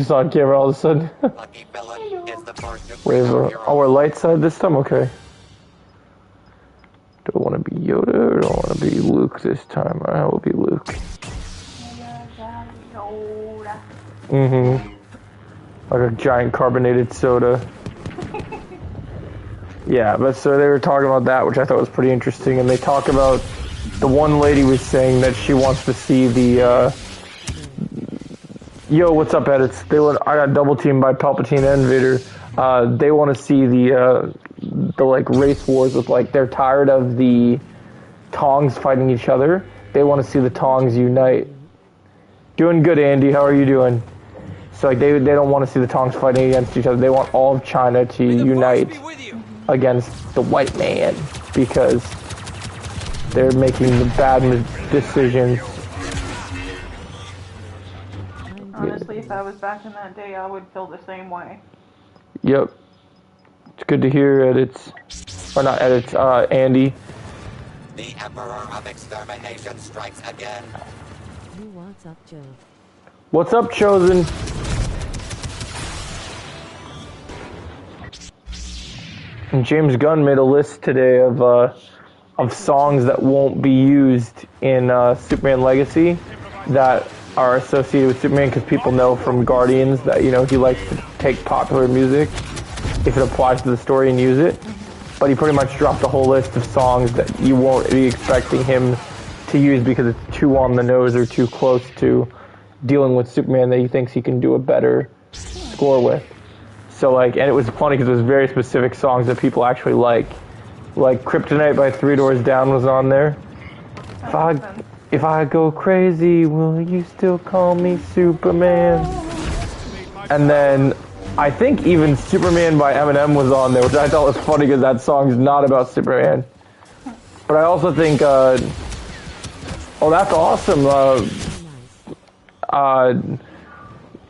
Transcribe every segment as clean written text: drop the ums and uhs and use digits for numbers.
just on camera all of a sudden. Wait, oh, we're light side this time? Okay. Do I want to be Yoda or do I want to be Luke this time? I will be Luke. Like a giant carbonated soda. Yeah, but so they were talking about that, which I thought was pretty interesting, and they talk about the one lady was saying that she wants to see the, yo, what's up, edits? I got double teamed by Palpatine and Vader. They want to see the like race wars with like, they're tired of the Tongs fighting each other. They want to see the Tongs unite. Doing good, Andy. How are you doing? So like they don't want to see the Tongs fighting against each other. They want all of China to unite against the white man because they're making the bad decisions. Honestly, if I was back in that day, I would feel the same way. Yep. It's good to hear edits. Or not edits, Andy. The Emperor of Extermination strikes again. What's up, Joe? What's up, Chosen? And James Gunn made a list today of songs that won't be used in Superman Legacy that are associated with Superman because people know from Guardians that, you know, he likes to take popular music if it applies to the story and use it. But he pretty much dropped a whole list of songs that you won't be expecting him to use because it's too on the nose or too close to dealing with Superman that he thinks he can do a better score with. So like, and it was funny because it was very specific songs that people actually like. Like Kryptonite by Three Doors Down was on there. If I go crazy, will you still call me Superman? And then I think even Superman by Eminem was on there, which I thought was funny because that song's not about Superman. But I also think, oh, that's awesome,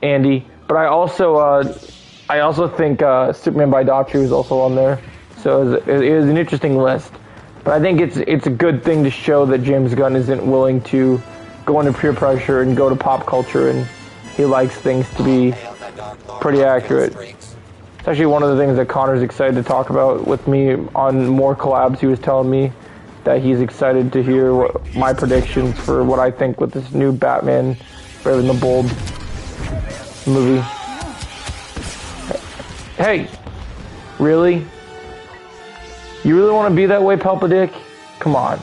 Andy. But I also think Superman by Daughtry was also on there. So it was an interesting list. But I think it's a good thing to show that James Gunn isn't willing to go under peer pressure and go to pop culture, and he likes things to be pretty accurate. It's actually one of the things that Connor's excited to talk about with me on more collabs. He was telling me that he's excited to hear my predictions for what I think with this new Batman Brave and the Bold movie. Hey, really? You really want to be that way, Palpadick? Come on.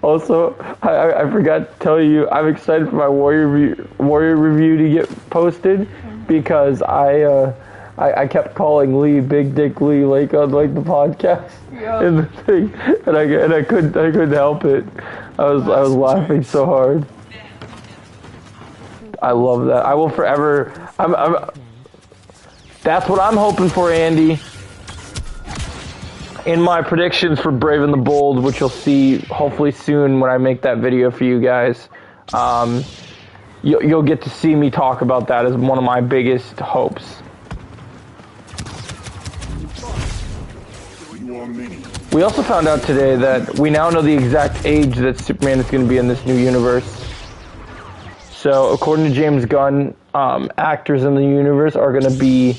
Also, I forgot to tell you, I'm excited for my Warrior review to get posted because I kept calling Lee Big Dick Lee like on like the podcast and the thing, and I couldn't help it. I was laughing so hard. I love that. I will forever. That's what I'm hoping for, Andy. In my predictions for Brave and the Bold, which you'll see hopefully soon when I make that video for you guys, you'll get to see me talk about that as one of my biggest hopes. We also found out today that we now know the exact age that Superman is going to be in this new universe. So according to James Gunn, actors in the universe are going to be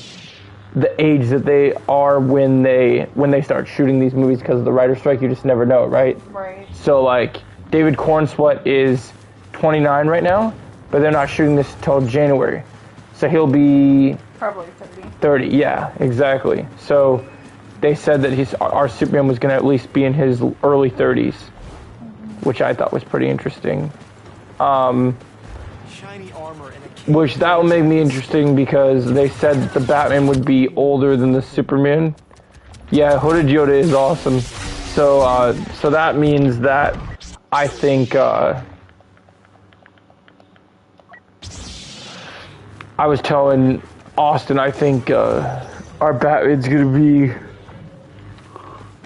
the age that they are when they start shooting these movies because of the writer's strike. You just never know, right? Right. So like David Cornsweet is 29 right now, but they're not shooting this till January. So he'll be probably 30. 30, yeah, exactly. So they said that our Superman was going to at least be in his early 30s, which I thought was pretty interesting. Shiny armor and which that will make me interesting because they said that the Batman would be older than the Superman. Yeah, Hooded Yoda is awesome. So so that means that I think I was telling Austin I think our Batman's gonna be.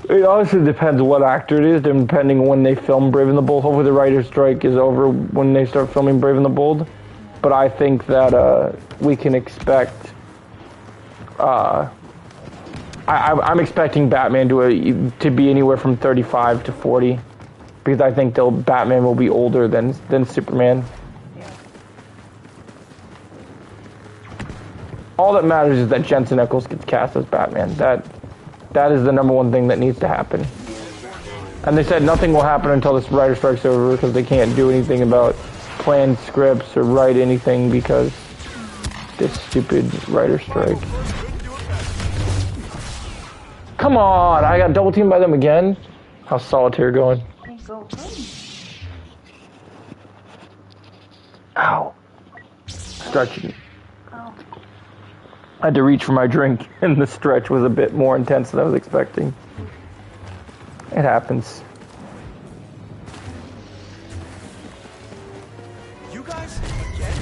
It honestly depends what actor it is, depending on when they film Brave and the Bold. Hopefully the writer's strike is over when they start filming Brave and the Bold. But I think that we can expect. I'm expecting Batman to be anywhere from 35 to 40, because I think Batman will be older than Superman. Yeah. all that matters is that Jensen Ackles gets cast as Batman. That is the number one thing that needs to happen. And they said nothing will happen until this writer strike's over because they can't do anything about planned scripts or write anything because this stupid writer strike. Come on, I got double teamed by them again. How's Solitaire going? Ow. Stretching. Oh. I had to reach for my drink, and the stretch was a bit more intense than I was expecting. It happens. You guys again?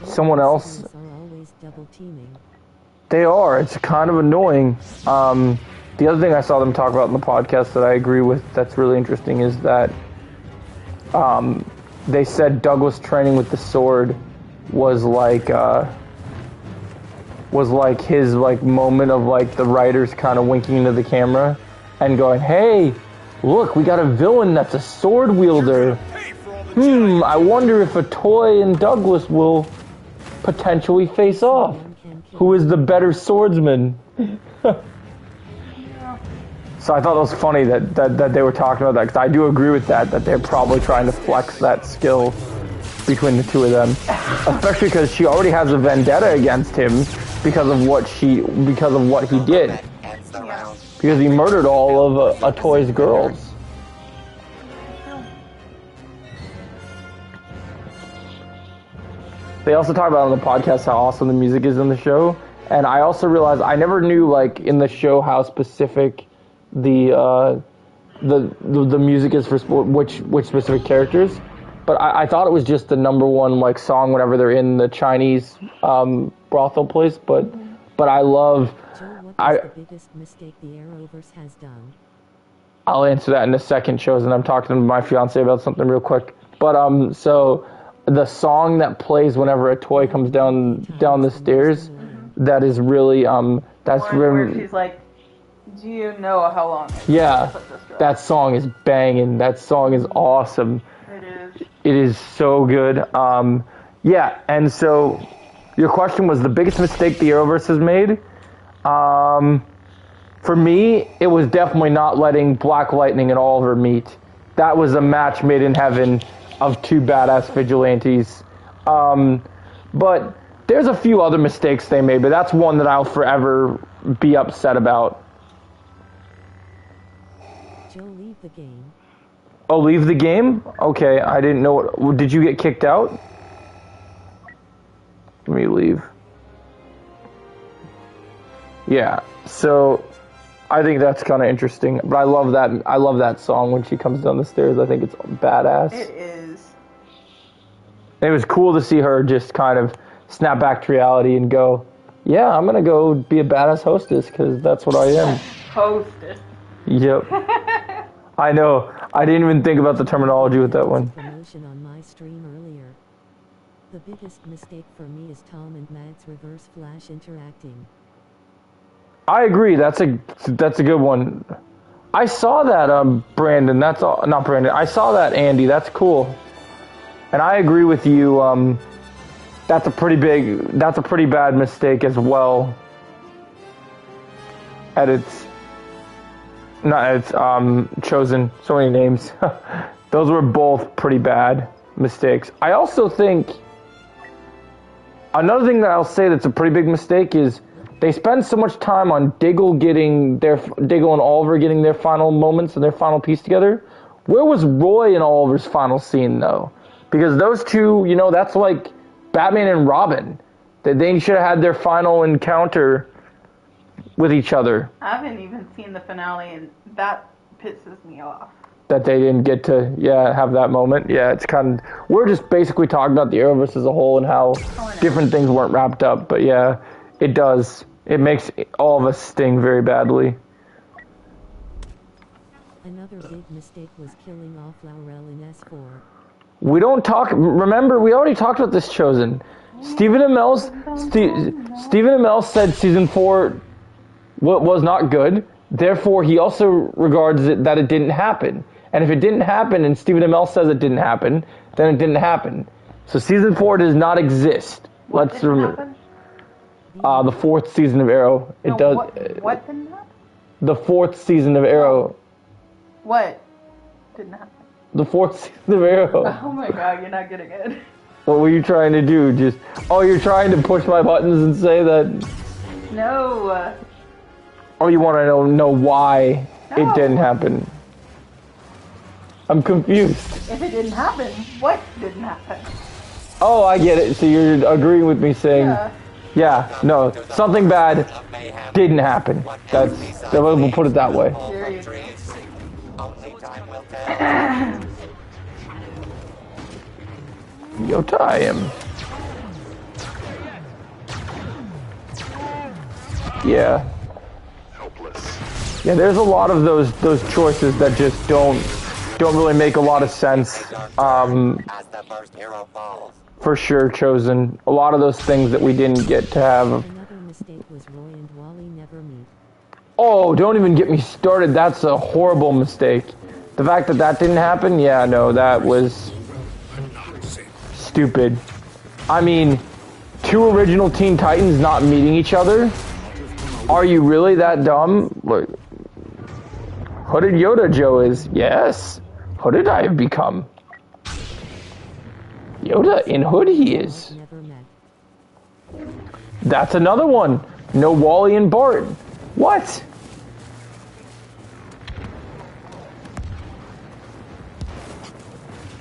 Someone else. Are always double teaming. They are. It's kind of annoying. The other thing I saw them talk about in the podcast that I agree with that's really interesting is that they said Douglas training with the sword was like his like moment of like the writers kind of winking into the camera and going, "Hey, look, we got a villain that's a sword wielder. I wonder if a Toy and Douglas will potentially face off. Who is the better swordsman?" So I thought it was funny that they were talking about that, because I do agree with that they're probably trying to flex that skill between the two of them, especially because she already has a vendetta against him because of what he did, because he murdered all of a Toy's girls. They also talk about on the podcast how awesome the music is in the show, and I also realized I never knew like in the show how specific the music is for which specific characters, but I thought it was just the number one like song whenever they're in the Chinese brothel place. But I love. Joe, what is the biggest mistake the Arrowverse has done? I'll answer that in a second, shows, and I'm talking to my fiance about something real quick. But so the song that plays whenever a Toy comes down the stairs, that is really that's really. She's like, do you know how long? Yeah, that song is banging. That song is awesome. It is. It is so good. Yeah, and so your question was the biggest mistake the Arrowverse has made. For me, it was definitely not letting Black Lightning and Oliver meet. That was a match made in heaven of two badass vigilantes. But there's a few other mistakes they made, but that's one that I'll forever be upset about. Joe, leave the game. Oh, leave the game? Okay, I didn't know. Did you get kicked out? Let me leave. Yeah, so I think that's kind of interesting. But I love that song when she comes down the stairs. I think it's badass. It is. And it was cool to see her just kind of snap back to reality and go, yeah, I'm going to go be a badass hostess because that's what I am. Hostess. Yep. I know. I didn't even think about the terminology with that one. Promotion on my stream earlier. The biggest mistake for me is Tom and Matt's reverse flash interacting. I agree. That's a good one. I saw that, Brandon. That's all, not Brandon. I saw that, Andy. That's cool. And I agree with you. That's a pretty bad mistake as well. Chosen so many names. Those were both pretty bad mistakes. I also think another thing that I'll say that's a pretty big mistake is they spend so much time on Diggle and Oliver getting their final moments and their final piece together. Where was Roy in Oliver's final scene though? Because those two, that's like Batman and Robin. They should have had their final encounter with each other. I haven't even seen the finale, and that pisses me off. That they didn't get to, have that moment. Yeah, it's kind of... We're just basically talking about the Arrowverse as a whole and how different things weren't wrapped up. But yeah, it does. It makes all of us sting very badly. Another big mistake was killing off Laurel in S4. We don't talk... Remember, we already talked about this, Chosen. Stephen Amell said Season 4 was not good. Therefore, he also regards it that it didn't happen. And if it didn't happen, and Stephen Amell says it didn't happen, then it didn't happen. So season 4 does not exist. What didn't happen? The 4th season of Arrow. It No, does. what didn't happen? The 4th season of Arrow. What didn't happen? The 4th season of Arrow. Oh my god, you're not getting it. What were you trying to do? You're trying to push my buttons and say that. No. Oh, you want to know why it didn't happen? I'm confused. If it didn't happen, what didn't happen? Oh, I get it. So you're agreeing with me saying, yeah, no, something bad didn't happen. We'll put it that way. There you go. Only time will tell. Yota, I am. Yeah. Yeah, there's a lot of those choices that just don't really make a lot of sense. As the first hero falls. For sure, Chosen. A lot of those things that we didn't get to have. Another mistake was Roy and Wally never meet. Oh, don't even get me started. That's a horrible mistake. The fact that didn't happen, yeah, no, that was stupid. I mean, 2 original Teen Titans not meeting each other? Are you really that dumb? Look, Hooded Yoda Joe is, yes. Hooded I have become. Yoda in Hood he is. Never met. That's another one. No Wally and Bart. What?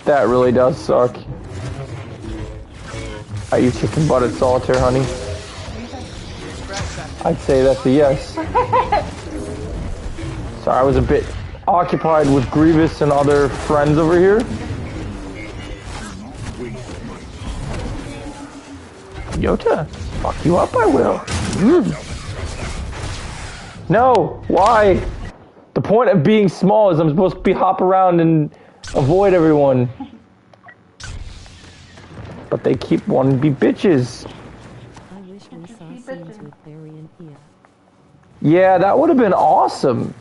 That really does suck. Are you chicken butt at solitaire, honey? I'd say that's a yes. Sorry, I was a bit occupied with Grievous and other friends over here. Yota, fuck you up, I will. No, why? The point of being small is I'm supposed to hop around and avoid everyone. But they keep wanting to be bitches. I wish we saw scenes with Barry and Pia. Yeah, that would have been awesome.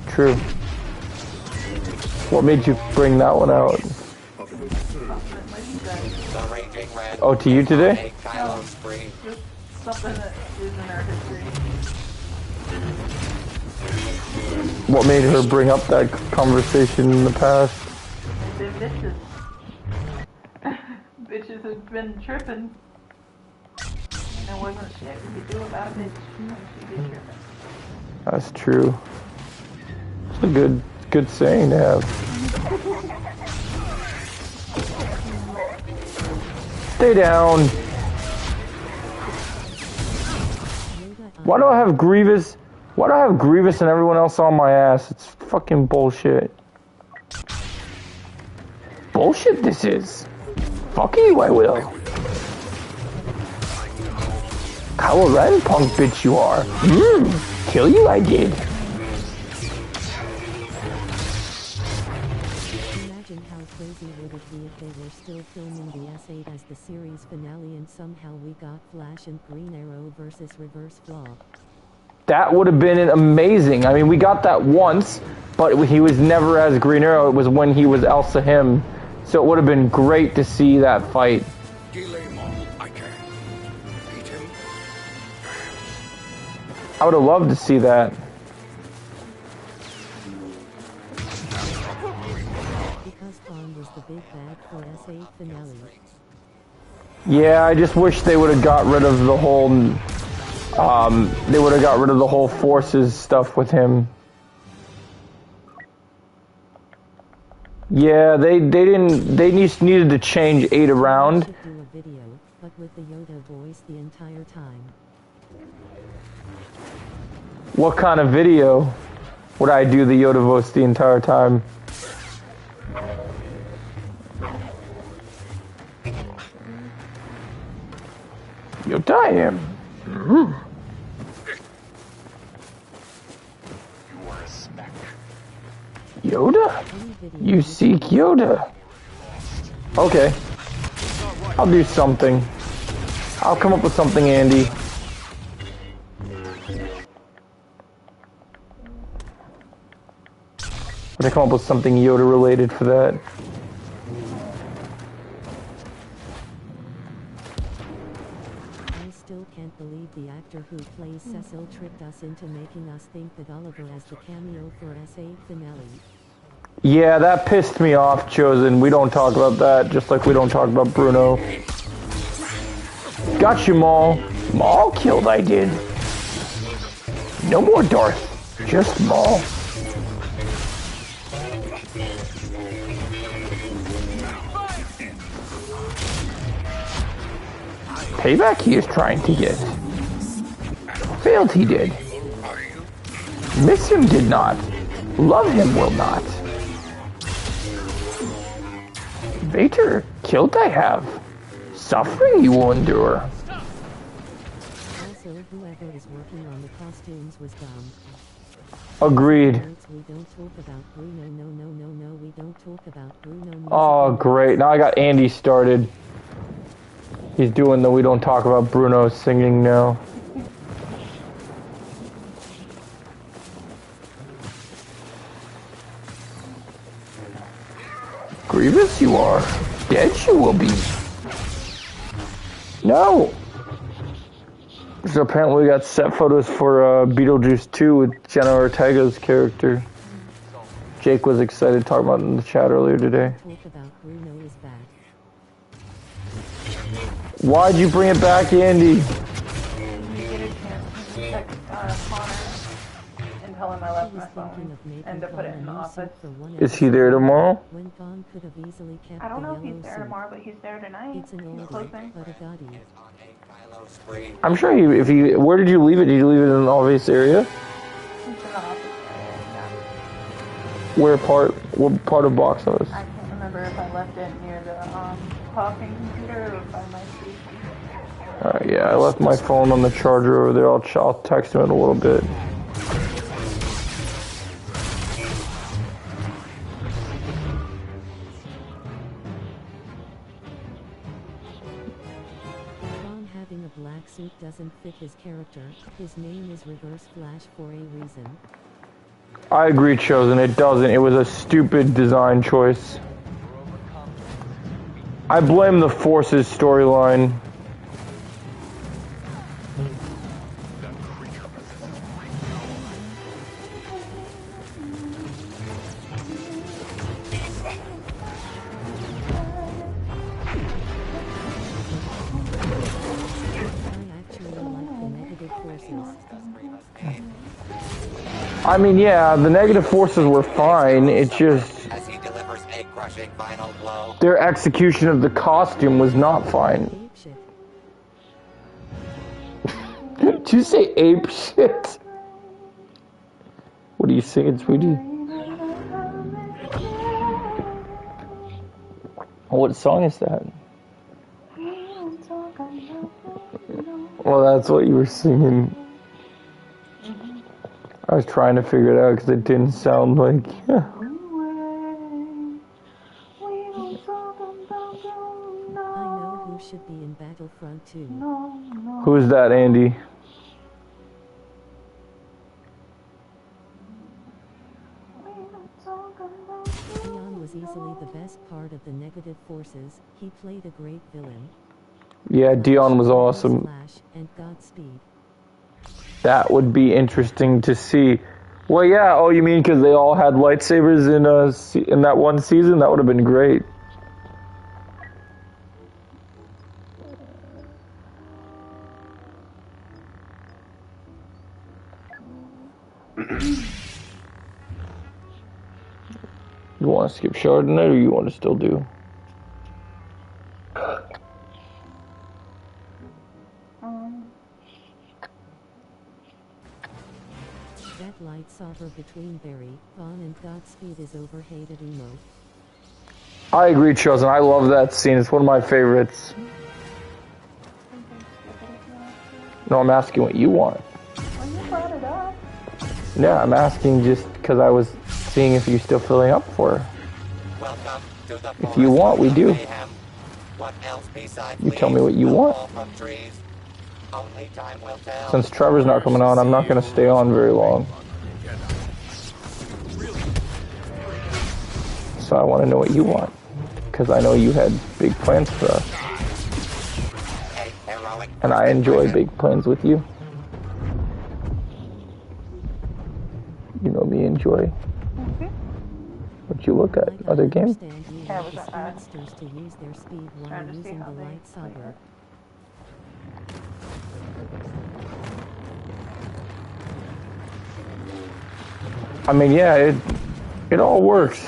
True. What made you bring that one out? The raging red. Oh, to you today? Kylo spree. Just something that is in our history. What made her bring up that conversation in the past? They're bitches. Bitches have been tripping. And there wasn't shit we could do about it when she did tripping. That's true. It's a good saying to have. Stay down. Why do I have Grievous? Why do I have Grievous and everyone else on my ass? It's fucking bullshit. Bullshit this is. Fuck you, I will. Kylo Ren, punk bitch you are. Kill you I did. Imagine how crazy would it be if they were still filming the S8 as the series finale and somehow we got Flash and Green Arrow versus Reverse Flaw. That would have been amazing. I mean, we got that once, but he was never as Green Arrow. It was when he was Elsa him. So it would have been great to see that fight. I would have loved to see that. Because Khan was the big bad for S8 finale. Yeah, I just wish they would have got rid of the whole forces stuff with him. Yeah, they just needed to change 8 around. Should do a video, but with the Yoda voice the entire time. What kind of video would I do the Yoda voice the entire time? Yoda I am. Yoda? You seek Yoda. Okay. I'll do something. I'll come up with something, Andy. Gonna come up with something Yoda related for that. I still can't believe the actor who plays Cecil tricked us into making us think that Oliver as the cameo for SA finale. Yeah, that pissed me off, Chosen. We don't talk about that, just like we don't talk about Bruno. Got you, Maul. Maul killed, I did. No more Darth, just Maul. Payback he is trying to get. Failed he did. Miss him did not. Love him will not. Vader, killed I have. Suffering you will endure. Also, whoever is working on the costumes was dumb. Agreed. We don't talk about Bruno. No. We don't talk about Bruno. Oh, great. Now I got Andy started. He's doing the we don't talk about Bruno singing now. Grievous you are. Dead you will be. No! So apparently we got set photos for Beetlejuice 2 with Jenna Ortega's character. Jake was excited to talk about it in the chat earlier today. Talk about Bruno is back. Why'd you bring it back, Andy? You get a chance to text Connor and tell him I left my phone and to put it in the office. Is he there tomorrow? When Vaughn could have easily kept I don't know if the he's yellow there suit. tomorrow, but he's there tonight. It's an He's oldie, closing. but a goddie. I'm sure if he, where did you leave it? Did you leave it in an obvious area? It's in the office area. What part of box office? I can't remember if I left it near the talking computer or by my seat. Yeah, I left my phone on the charger over there. I'll text him in a little bit. Vaughn having a black suit doesn't fit his character. His name is Reverse Flash for a reason. I agree, Chosen. It doesn't. It was a stupid design choice. I blame the Force's storyline. I mean, yeah, the negative forces were fine. It just As he delivers a crushing final blow. their execution of the costume was not fine. Did you say ape shit? What are you singing, sweetie? What song is that? Well, that's what you were singing. I was trying to figure it out because it didn't sound like... I know who should be in Battlefront 2. Who's that, Andy? Dion was easily the best part of the negative forces. He played a great villain. Yeah, Dion was awesome. Flash and Godspeed. That would be interesting to see. Well, yeah. Oh, you mean because they all had lightsabers in that one season? That would have been great. You want to skip Shard tonight, or you want to still do? That lightsaber between Barry, Vaughn and Godspeed is overhated emo. I agree, Chosen. I love that scene. It's one of my favorites. No, I'm asking what you want. Well, you brought it up. Yeah, I'm asking just because I was seeing if you're still filling up for her. Welcome to the If you want, we do. mayhem. What else besides You tell me what leaves you will want. fall from trees? Only time will tell. Since Trevor's not coming on, I'm not going to stay on very long. So I want to know what you want, because I know you had big plans for us, A heroic and I enjoy big plans with you. You know me enjoy what you look at Like I other games. understand you Yeah, want the was that bad? speedsters to use their speed while Trying to see using how the they lightsaber. I mean, yeah, it all works.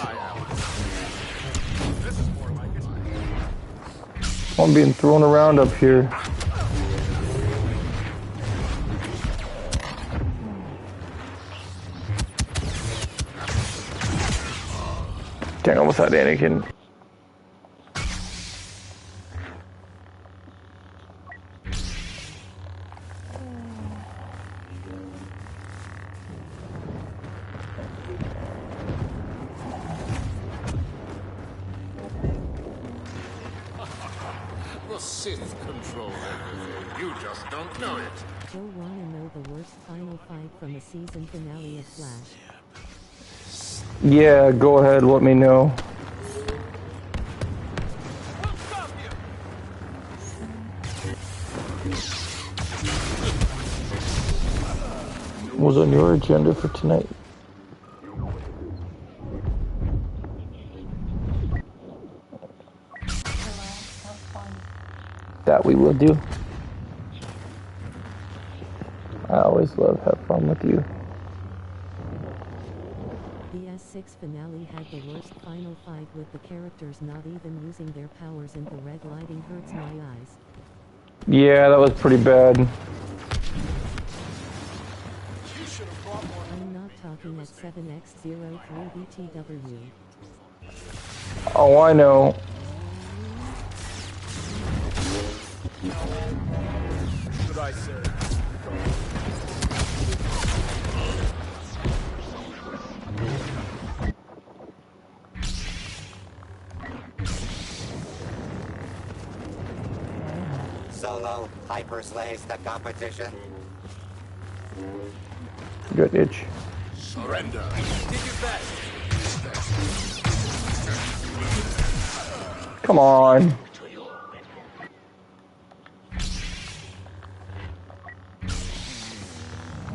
I'm being thrown around up here. Dang, I almost had Anakin. The Sith control everything. You just don't know it. Joe wanna know the worst final fight from the season finale of Flash. Yeah, go ahead, let me know. What was on your agenda for tonight? Have fun. That we will do. I always love have fun with you. The S6 finale had the worst final fight with the characters not even using their powers, and the red lighting hurts my eyes. Yeah, that was pretty bad. I'm not talking at 7x03 BTW. Oh, I know. Should I say? Solo hyperslaves the competition. Good itch. Surrender. Did your best. Come on.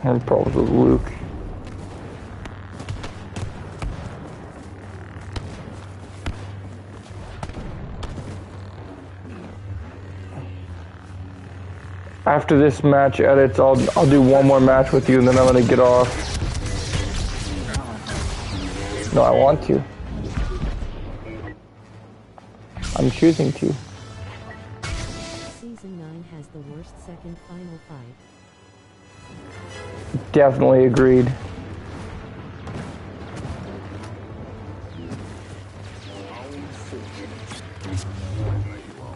Having problems with Luke. After this match edits, I'll do one more match with you, and then I'm gonna get off. No, I want to. I'm choosing to. Season 9 has the worst second final fight. Definitely agreed.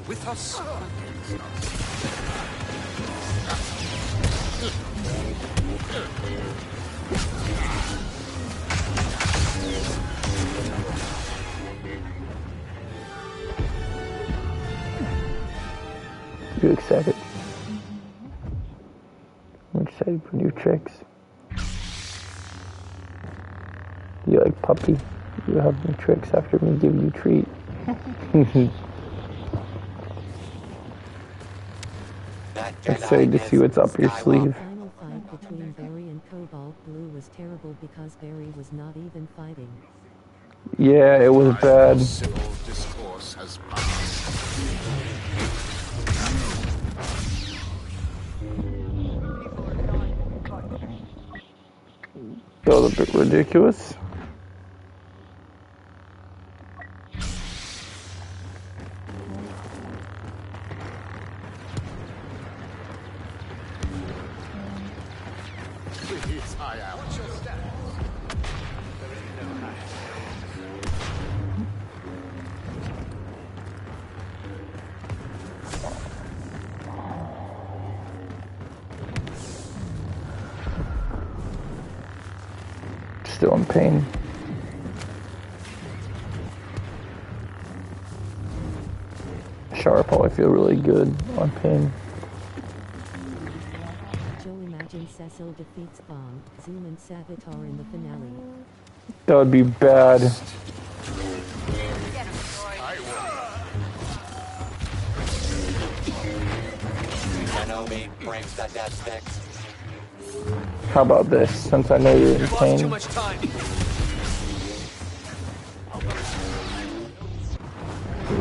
With us. You excited? I'm excited for new tricks. You like puppy? You have new tricks after me give you treat. That Excited to Jedi see what's up your Skywalker. sleeve. Final fight between Barry and Cobalt Blue was terrible because Barry was not even fighting. Yeah, it was bad. Civil discourse has passed. That was a bit ridiculous. Please, I am. What's your status? Still in pain. Shower probably feel really good on pain. Joe imagine Cecil defeats Bond, Zoom and Savitar in the finale. That would be bad. use the death stick. How about this? Since I know you're in You've lost too pain, much time.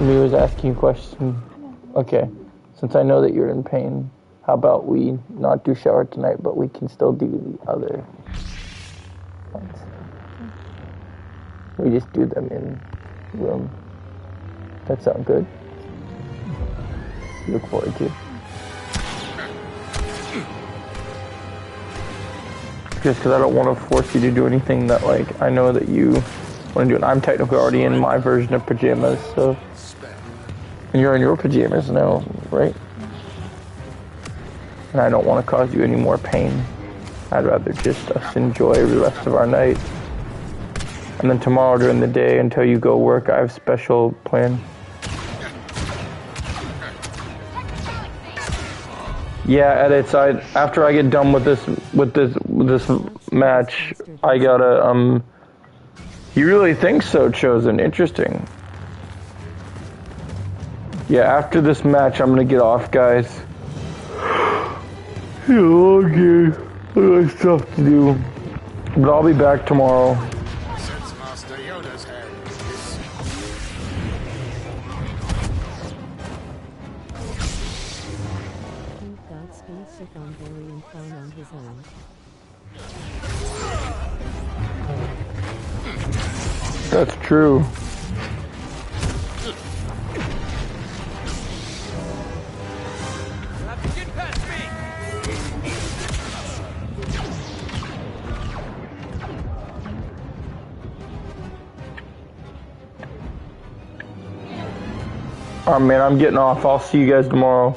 me was asking you a question. Okay, since I know that you're in pain, how about we not do shower tonight, but we can still do the other ones? We just do them in room. That sound good? Look forward to. Just because I don't want to force you to do anything that, like, I know that you want to do. And I'm technically already in my version of pajamas, so. And you're in your pajamas now, right? And I don't want to cause you any more pain. I'd rather just us enjoy the rest of our night. And then tomorrow during the day until you go work, I have a special plan. Yeah, edits. After I get done with this match, I gotta You really think so, Chosen? Interesting. Yeah, after this match, I'm gonna get off, guys. Okay, I got stuff to do, but I'll be back tomorrow. Since Master Yoda's hand is Thank God Spaceship on Varian found on his own. That's true. Get past me. Alright, man, I'm getting off. I'll see you guys tomorrow.